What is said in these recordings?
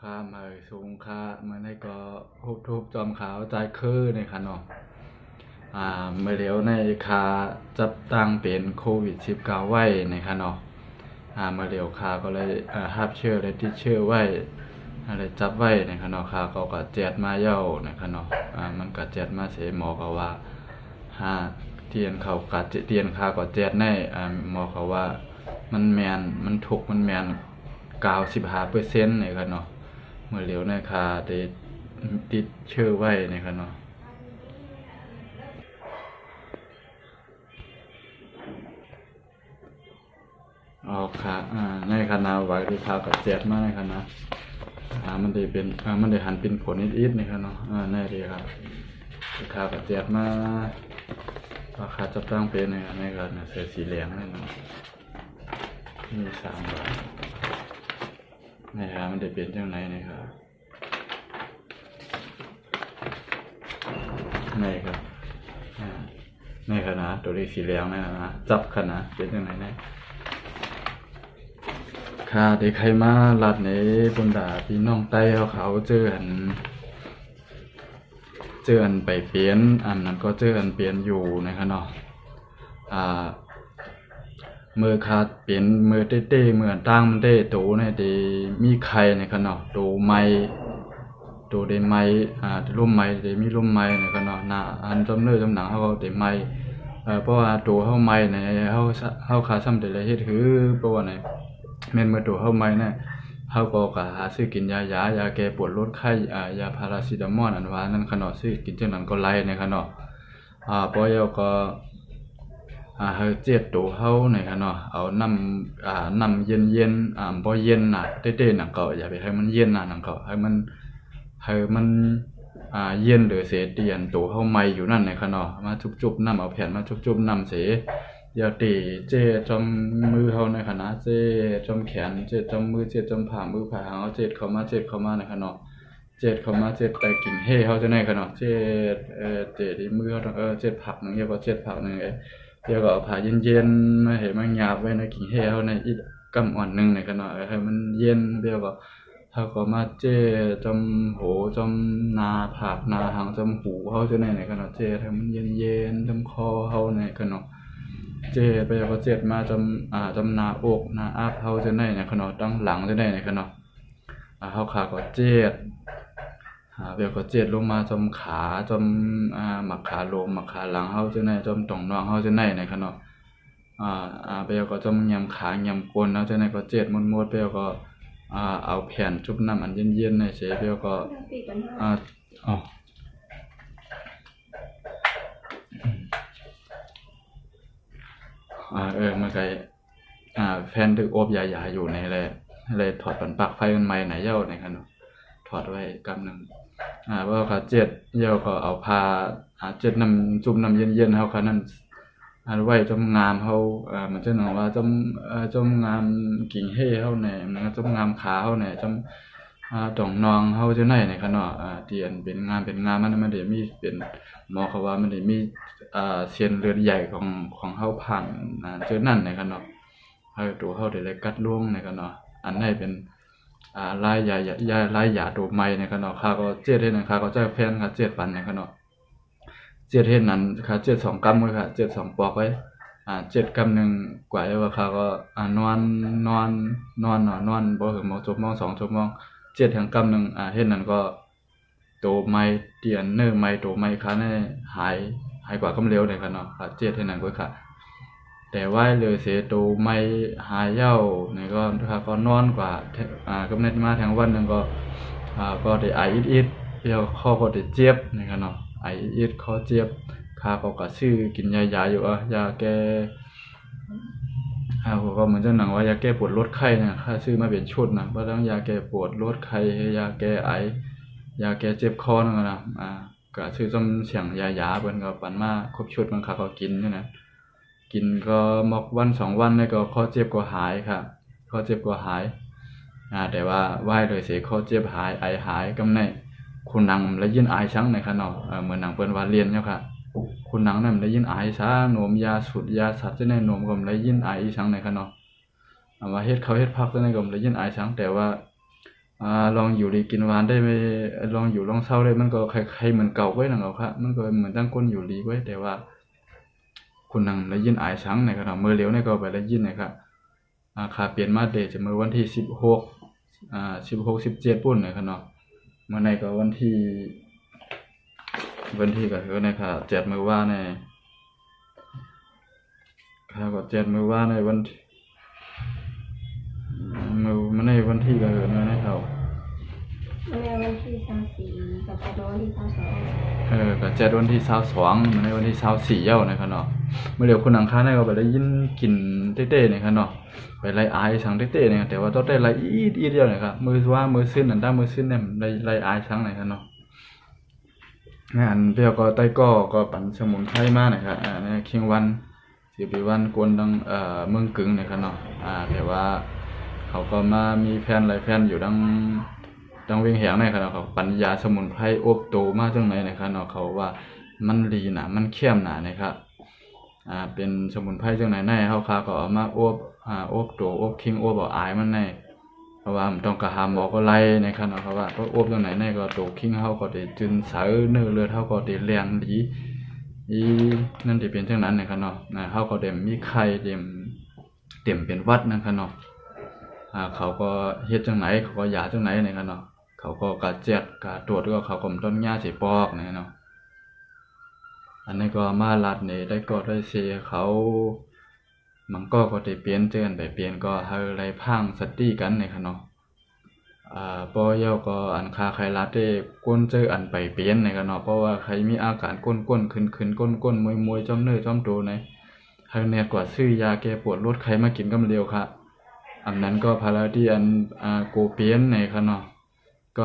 ค่ามาสูงค่ามาในก็ทุบจอมขาวใจคือในค่ะเนาะเมื่อเดี๋ยวในคาจับตั้งเป็นโควิด19ไว้ในค่ะเนาะเมื่อเดี๋ยวคาก็เลยฮับเชื่อเลยที่เชื่อไว้อะไรจับไว้ในค่ะเนาะคาก็แจดมาเย้าในค่ะเนาะมันก็แจดมาเสียหมอก็ว่าเตียนเขากัดเตียนคาก็แจดในหมอเขาว่ามันแมนมันถูกมันแมน95%ในค่ะเนาะเมื่อเร็วนะคะได้ติดเชื่อไว้นะคะเนาะอ๋อค่ะในคณะวัยที่พากับแจดมาในคณะมันได้เป็นมันได้หันเป็นผลนิดๆนะคะเนาะแน่ดีครับข่าวกับแจดมาราคาจับตั้งเป็นในกันเสื้อสีเหลืองนี่เนาะมี3 บาทนะครับมันได้เป็นจังไหนนะครับในครับในคณะตัวเลขสีเหลืองนะจับคณะเป็นจังไหนนะค่ะเด็กใครมาลัดในบนดาพี่น้องใต้เขาเจออันไปเปลี่ยนอันนั้นก็เจออันเปลี่ยนอยู่นะครับเนาะมือขาดเปลี่ยนมือเต้ๆมือตั้งมันได้โตเนี่ยได้มีไข่นะครับเนาะโตไม้โตได้ไม้ร่มไม้ได้มีร่มไม้นะครับเนาะหน้าอันจำเนื้อจำหนังเขาได้ไม้เพราะว่าตัวเฮาไม้เนี่ยเฮาขาซ้ำได้เลยเฮ็ดคือเพราะว่าไหนแม่นเมื่อตัวเฮาไม้เนี่ยเฮาก็หาซื้อกินยาแก้ปวดลดไข้ยาพาราซิตามอลอันว่านั่นขนาดซื้อกินจังนั้นก็ไล่นะครับเนาะพอแล้วก็เฮาเจ็ดตัวเฮานะครับเนาะเอาน้ำเย็นๆบ่เย็นน่ะเต้ๆนั่นก็อย่าไปให้มันเย็นน่ะนั่นก็ให้มันเย็นหรือเสียเตียนตัวเฮาใหม่อยู่นั่นนะครับเนาะมาจุบๆน้ำเอาแผ่นมาจุบๆน้ำเสอย่าตีเจ็ดจมมือเฮาในขณะเจ็ดจมแขนเจ็ดจมมือเจ็ดจมผ่ามือผ่าหางเอาเจ็ดเข้ามานะครับเนาะเจ็ดเข้ามาเจ็ดแต่กิ่งเฮเฮาจะได้ครับเนาะเจ็ดเจ็ดที่มือเฮาเจ็ดผักนึงเรียกว่าเจ็ดผักนึงเดี๋ยวก็เอาผ้าเย็นๆมาให้มันหยาบไว้ในกิ่งเฮเฮาในอีกกำอ่อนนึงนะครับเนาะให้มันเย็นเดี๋ยวก็เฮาก็มาเจ็ดจมหูจมหน้าผากหน้าหางจมหูเฮาจะได้นะครับเนาะเจ็ดให้มันเย็นๆจมคอเฮานะครับเนาะเจ็ดไปก็เจ็ดมาจมหน้าอกหน้าอักเฮาจะได้นะครับเนาะตั้งหลังจะได้นะครับเนาะเฮาขาก็เจ็ดเดี๋ยวก็เจ็ดลงมาจมขาจมหมักขาลงหมักขาหลังเฮาจะได้จมต่องน่องเฮาจะได้นะครับเนาะไปก็จมยำขายำก้นเฮาจะได้ก็เจ็ดมดๆไปก็เอาแผ่นชุบน้ำอันเย็นๆในเสไปก็อ๋อมันก็แผ่นถึกอบยาๆอยู่ในเลยถอดปันปลั๊กไฟมันใหม่ไหนเย้านะครับเนาะถอดไว้กำนึงว่าเขาเจ็ดเย้าก็เอาผ้าเจ็ดน้ำจุ่มน้ำเย็นๆเฮาคันนั้นไว้จมงามเฮามันจะหนังว่าจมงามกิ่งเฮเฮาแหน่มันก็จมงามขาเฮาแหน่จมต่องนองเฮาจังได๋นะครับเนาะที่อันเป็นงามมันได้มีเป็นหมอเขาว่ามันได้มีเส้นเลือดใหญ่ของเฮาผ่านจุดนั้นนะครับเนาะตัวเฮาได้กัดล่วงนะครับเนาะอันไหนเป็นลายยาตัวใหม่นะครับเนาะข้าก็เจ็ดเฮ็ดนั่นข้าก็จะแพนค่ะ7 วันนะครับเนาะเจ็ดเฮ็ดนั้นค่ะ7 2 กรัมไว้ค่ะ7 2 ปอกไว้7 กรัมนึงกว่าแล้วข้าก็นอนบ่ถึงชั่วโมง2 ชั่วโมง7ถึงกรัมนึงเฮ็ดนั้นก็ตัวใหม่เตียนเนื้อใหม่ตัวใหม่ค่ะเนี่ยหายกว่ากำเร็วเลยค่ะเนาะค่ะ7เฮ็ดนั้นก็ค่ะแต่ว่าเลยเสียตัวไม่หายเย้านี่ก็ก็นอนกว่ากำเนิดมาทั้งวันนึงก็ได้ไออิดๆเดี๋ยวคอก็ได้เจ็บนี่ก็เนาะไออิดคอเจ็บข้าก็ซื้อกินยาอยู่ยาแก้ก็เหมือนจะหนังว่ายาแก้ปวดลดไข้นะข้าซื้อมาเป็นชุดนะบ่ทั้งยาแก้ปวดลดไข้ยาแก้ไอยาแก้เจ็บคอนั่นน่ะก็ซื้อซำเสียงยาเพิ่นก็ปันมาครบชุดมันข้าก็กินอยู่นะกินก็มอกวัน2 วันนี่ก็คอเจ็บก็หายครับคอเจ็บก็หายแต่ว่าไหว้โดยสิคอเจ็บหายไอหายกำไดคุณนังได้ยินอายซังในค่ะเนาะเหมือนหนังเปิ้นว่าเรียนเนาะค่ะคุณนังนั้นได้ยินอายซาโนมยาสูดยาสัตว์จังได๋โนมก็ได้ยินอายอีสังในค่ะเนาะว่าเฮ็ดข้าวเฮ็ดผักจังได๋ก็ได้ยินอายซังแต่ว่า ลองอยู่ดีกินหวานได้ไม่ลองอยู่ลองเศร้าได้มันก็ใครเหมือนเก่าไว้นั่นเอาครับมันก็เหมือนตั้งคนอยู่ดีไว้แต่ว่าคุณนังได้ยินอายสังในครับมื้อเหลียวนี่ก็ไปได้ยินนะครับค่าเปลี่ยนมาเดจะมื้อวันที่16 16 17ปุ่นนะครับเนาะมื้อในก็วันที่ก็คือนะครับ7มื้อว่าในครับก็7มื้อว่าในวันมื้อในวันที่ก็คือนะครับ มันในวันที่24กับแต่วันที่22ก็7วันที่22มื้อในวันที่24เย้านะครับเนาะมื้อเดียวคุณหนังคาในก็ไปได้ยินกลิ่นเต้ๆนะครับเนาะไปไล่อายสังเต้ๆเนี่ยแต่ว่าต้องได้ไล่อีดเดียวนะครับมื้อซื่นอันมื้อซื่นเนี่ยไล่อายสังนะครับเนาะอันเปียวก็ใต้ก็ปั่นสมุนไพรมานะครับในคิงวันสิไปวันกวนดังเมืองกึ่งนะครับเนาะแต่ว่าเขาก็มามีแฟนหลายแฟนอยู่ดังเวียงแหงนะครับเนาะเขาปัญญาสมุนไพรอบโตมาจังไหนนะครับเนาะเขาว่ามันลีหนามันเข้มหนานะครับเป็นสมุนไพรจังไหนในเฮาคาก็เอามาอบโตอบคิงอบเอาอายมันในเพราะว่ามันต้องกะหาหมอก็ไล่นะครับเนาะเพราะว่าก็อบจังไหนในก็โตคิงเฮาก็ได้จึนเสาเนื้อเลือดเฮาก็ได้แรงดีนั่นสิเป็นจังนั้นนะครับเนาะเฮาก็ได้มีไข้เต็มเป็นหวัดนะครับเนาะเขาก็เฮ็ดจังไหนเขาก็ยาจังไหนนะครับเนาะเขาก็กะเจ็ดกะตรวจก็เขาก็ต้นหญ้าสิปอกนะครับเนาะอันนี้ก็มาลัดนี่ได้ก็ได้เสียเขามันก็ได้เปลี่ยนเจือนไปเปลี่ยนก็เฮาไล่พังสติกันนะครับเนาะบ่เย้าก็อันคาใครลัดได้ก้นเจออันไปเปลี่ยนนะครับเนาะเพราะว่าใครมีอาการก้นๆขึ้นๆก้นๆมวยๆจ้อมเนื้อจ้อมโตในเฮาแน่กว่าซื้อยาแก้ปวดลดไข้มากินกำเร็วครับอันนั้นก็พาราที่อันโกเปียนนะครับเนาะก็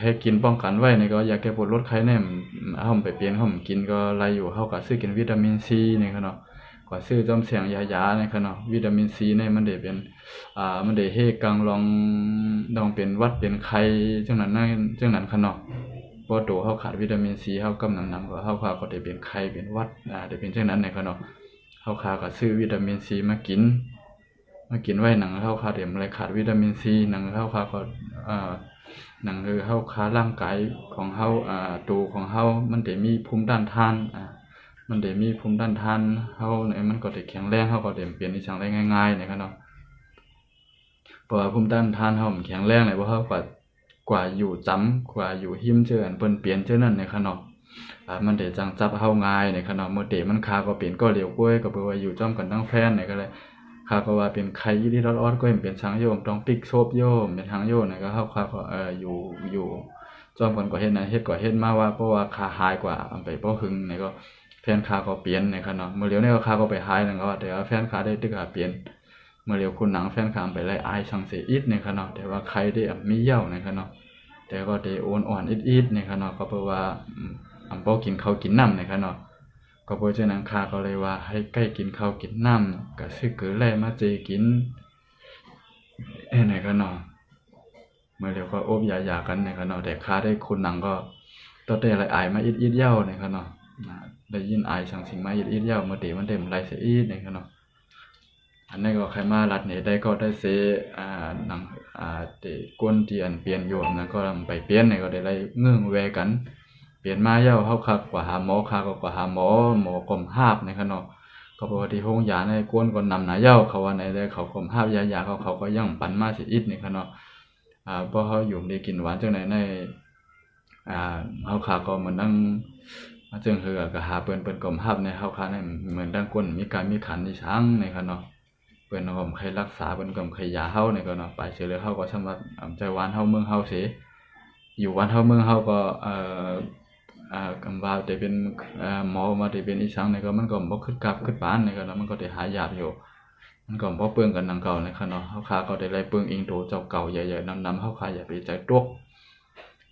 ให้กินป้องกันไว้นี่ก็อยากแก้ปวดลดไข้แน่เฮาไปเปลี่ยนเฮากินก็ไล่อยู่เฮาก็ซื้อกินวิตามินซีนี่ครับเนาะก็ซื้อจอมเสียงยานี่ครับเนาะวิตามินซีนี่มันได้เป็นมันได้เฮ็ดกังลองเป็นหวัดเป็นไข้จังนั้นครับเนาะพอโตเฮาขาดวิตามินซีเฮากำนำก็เฮาก็ได้เป็นไข้เป็นหวัดได้เป็นจังนั้นนี่ครับเนาะเฮาก็ซื้อวิตามินซีมากินไว้หนังเฮาขาดอะไรขาดวิตามินซีหนังเฮาขาก็หนังคือเฮาขาร่างกายของเฮาตัวของเฮามันได้มีภูมิต้านทานมันได้มีภูมิต้านทานเฮาเนี่ยมันก็ได้แข็งแรงเฮาก็ได้เปลี่ยนอีสังได้ง่ายๆนะครับเนาะเพราะว่าภูมิต้านทานเฮามันแข็งแรงเลยบ่เฮากว่าอยู่จำกว่าอยู่หิมเจออันเปิ้นเปลี่ยนเจอนั่นนะครับเนาะมันได้จังจับเฮาง่ายนะครับเนาะเมื่อเตมันคาก็เปลี่ยนก็เร็วกว่าก็เปิ้นว่าอยู่จ้อมกันทั้งแฟนนี่ก็เลยครับเพราะว่าเป็นไข่ที่ร้อนๆก็เห็นเป็นช้างโยมต้องปิกโซบโยมเป็นทางโยมนะก็เฮาครับก็อยู่จ้อมกันก็เฮ็ดนะเฮ็ดก็เฮ็ดมาว่าเพราะว่าค่าหายกว่าอันไปบ่หึงนี่ก็แฟนค้าก็เปลี่ยนนะครับเนาะมื้อเดียวนี่ก็ค้าก็ไปหายนั่นก็แต่ว่าแฟนค้าได้ตึกเปลี่ยนเมื่อเดียวคุณหนังแฟนค้าไปไล่อายสังเสอิดนะครับเนาะแต่ว่าใครได้มีเหย้านะครับเนาะแต่ก็ได้โอนอ่อนอิดๆนะครับเนาะก็เพราะว่าบ่กินข้าวกินน้ำนะครับเนาะก็เพราะฉะนั้นข้าก็เลยว่าให้ใกล้กินข้าวกินน้ำก็ซื้อเกลือแร่มาเจกินไหนก็เนาะเมื่อเดี๋ยวก็อบยากันนะครับเนาะแต่ข้าได้คนหนังก็ต้องได้อะไรอายมาอิดๆเหย้านะครับเนาะได้ยินอายสังสิงมาอิดๆเหย้าเมื่อเดี๋ยวมันเต็มไรเสียอีดนะครับเนาะอันนี้ก็ใครมารัดนี่ได้ก็ได้เสหนังเตก้นเตียนเปลี่ยนโยมนะก็ไปเปลี่ยนนี่ก็ได้ไล่เงื่องแวกันเปลี่ยนมาเย้าเฮาคักกว่าหาหมอคักก็หาหมอกลมหาบนะครับเนาะก็เพราะว่าที่โรงยาในกวนก็นำหน้าเย้าเขาว่าในได้เขากลมหาบยาเขาก็ยังปันมาสิอิดนี่ครับเนาะเพราะเฮาอยู่ได้กินหวานจังไหนในเฮาคักก็เหมือนดังจึงคือก็หาเปิ้นกลมหาบในเฮาคักนี่เหมือนดังก้นมีการมีขันที่ช้างนี่ครับเนาะเปิ้นก็ใครรักษาเปิ้นก็ใครยาเฮานี่ก็เนาะไปเฉยๆเฮาก็สำหรับใจหวานเฮาเมืองเฮาสิอยู่วันเฮาเมืองเฮาก็กำว่าได้เป็นหมอมาได้เป็นอีสังนี่ก็มันก็บ่คึกกับคึกปานนี่ก็เนาะมันก็ได้หายากอยู่มันก็บ่เปลืองกันดังเก่านะครับเนาะเฮาคาก็ได้ไล่เปลืองอิงโตเจ้าเก่าใหญ่ๆนำเฮาคาอย่าไปใจตวก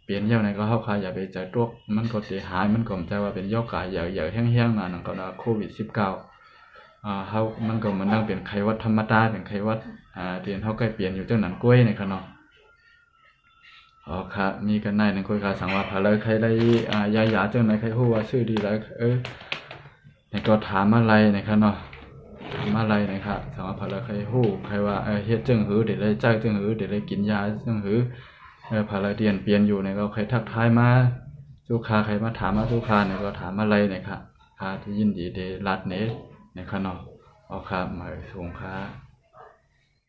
เปลี่ยนยามไหนก็เฮาคาอย่าไปใจตวกมันก็สิหายมันก็ใจว่าเป็นยอกกายใหญ่ๆแห้งๆมานั่นก็โควิด19เฮามันก็มันดังเป็นไข้หวัดธรรมดาเป็นไข้หวัดที่เฮาใกล้เปลี่ยนอยู่จังนั้นกล้วยนี่ครับเนาะค่ะมีกันได้นึงคุยกับสังว่าพาเลยใครได้ยาจังไหนใครฮู้ว่าชื่อดีแล้วนี่ก็ถามอะไรนะครับเนาะ มาลัยนะครับสามารถพาราใครฮู้ใครว่าเฮ็ดจังหือเดี๋ยวได้จ่ายจังหือเดี๋ยวได้กินยาจังหือพาราเรียนเปลี่ยนอยู่เนี่ยก็ใครทักทายมาลูกค้าใครมาถามมาลูกค้าเนี่ยก็ถามมาลัยนะครับค่าที่ยินดีได้รัดเนนะครับเนาะเอาครับมาส่งค้า